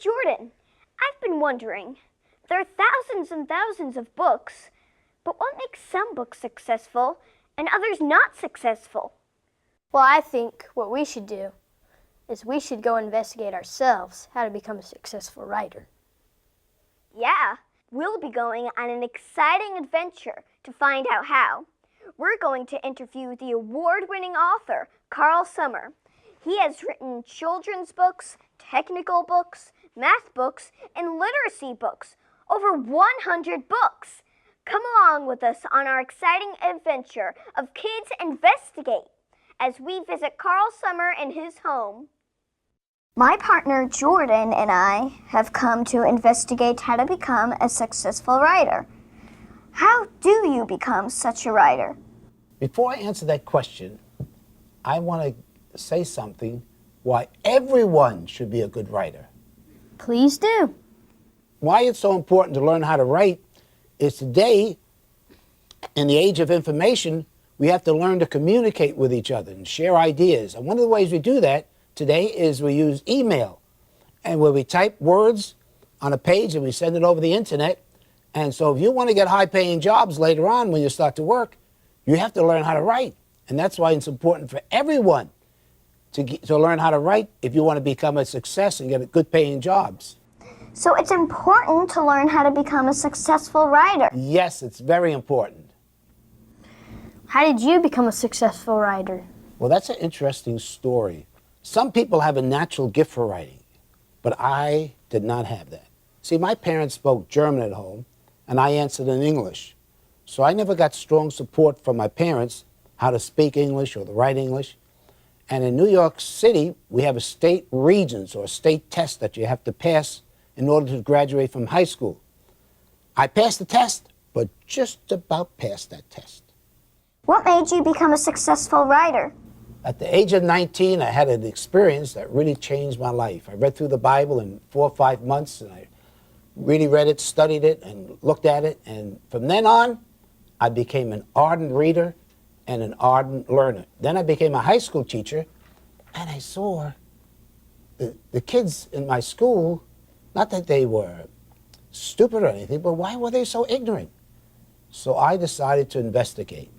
Jordan, I've been wondering, there are thousands and thousands of books, but what makes some books successful and others not successful? Well, I think what we should do is we should go investigate ourselves how to become a successful writer. Yeah, we'll be going on an exciting adventure to find out how. We're going to interview the award-winning author, Carl Summer. He has written children's books, technical books, math books, and literacy books. Over 100 books. Come along with us on our exciting adventure of Kids Investigate as we visit Carl Summer in his home. My partner Jordan and I have come to investigate how to become a successful writer. How do you become such a writer? Before I answer that question, I want to say something why everyone should be a good writer. Please do. Why it's so important to learn how to write is today, in the age of information, we have to learn to communicate with each other and share ideas. And one of the ways we do that today is we use email, and where we type words on a page and we send it over the internet. And so if you want to get high-paying jobs later on when you start to work, you have to learn how to write. And that's why it's important for everyone to learn how to write if you want to become a success and get good-paying jobs. So it's important to learn how to become a successful writer. Yes, it's very important. How did you become a successful writer? Well, that's an interesting story. Some people have a natural gift for writing, but I did not have that. See, my parents spoke German at home, and I answered in English. So I never got strong support from my parents how to speak English or to write English. And in New York City, we have a state regents or a state test that you have to pass in order to graduate from high school. I passed the test, but just about passed that test. What made you become a successful writer? At the age of 19, I had an experience that really changed my life. I read through the Bible in 4 or 5 months, and I really read it, studied it, and looked at it. And from then on, I became an ardent reader and an ardent learner. Then I became a high school teacher, and I saw the kids in my school, not that they were stupid or anything, but why were they so ignorant? So I decided to investigate.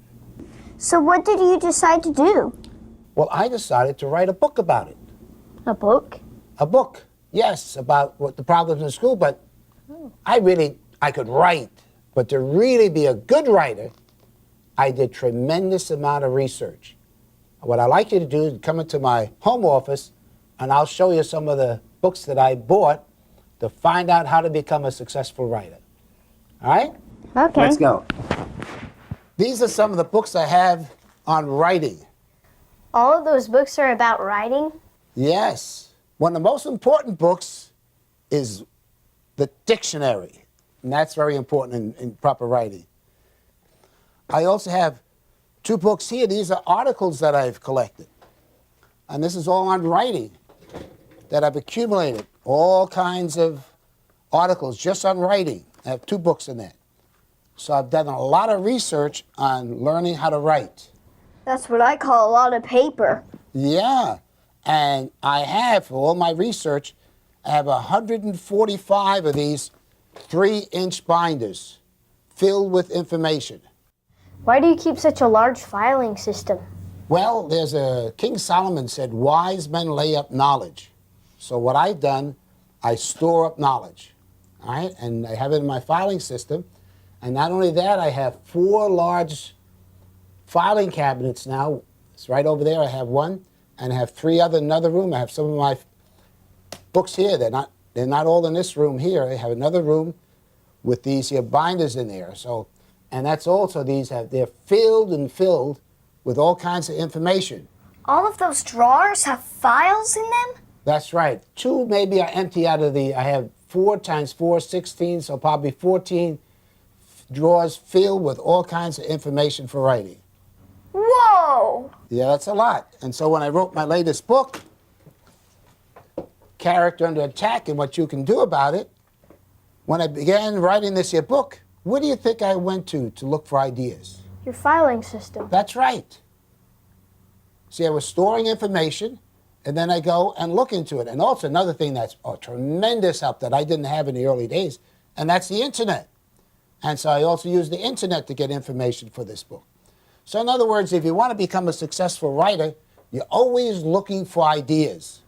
So what did you decide to do? Well, I decided to write a book about it. A book? A book, yes, about what the problems in school, but I could write. But to really be a good writer, I did tremendous amount of research. What I'd like you to do is come into my home office, and I'll show you some of the books that I bought to find out how to become a successful writer. All right? Okay. Let's go. These are some of the books I have on writing. All of those books are about writing? Yes. One of the most important books is the dictionary, and that's very important in proper writing. I also have 2 books here. These are articles that I've collected, and this is all on writing that I've accumulated, all kinds of articles just on writing. I have 2 books in there. So I've done a lot of research on learning how to write. That's what I call a lot of paper. Yeah, and I have, for all my research, I have 145 of these 3-inch binders filled with information. Why do you keep such a large filing system? Well, King Solomon said, wise men lay up knowledge. So what I've done, I store up knowledge, all right? And I have it in my filing system. And not only that, I have 4 large filing cabinets now. It's right over there. I have one, and I have 3 other in another room. I have some of my books here. They're not all in this room here. I have another room with these here binders in there. So, and that's also they're filled with all kinds of information. All of those drawers have files in them? That's right. 2 maybe are empty out of I have 4 times 4, 16, so probably 14 drawers filled with all kinds of information for writing. Whoa! Yeah, that's a lot. And so when I wrote my latest book, Character Under Attack and What You Can Do About It, when I began writing this here book, where do you think I went to look for ideas? Your filing system. That's right. See, I was storing information, and then I go and look into it. And also another thing that's a tremendous help that I didn't have in the early days, and that's the internet. And so I also use the internet to get information for this book. So in other words, if you want to become a successful writer, you're always looking for ideas.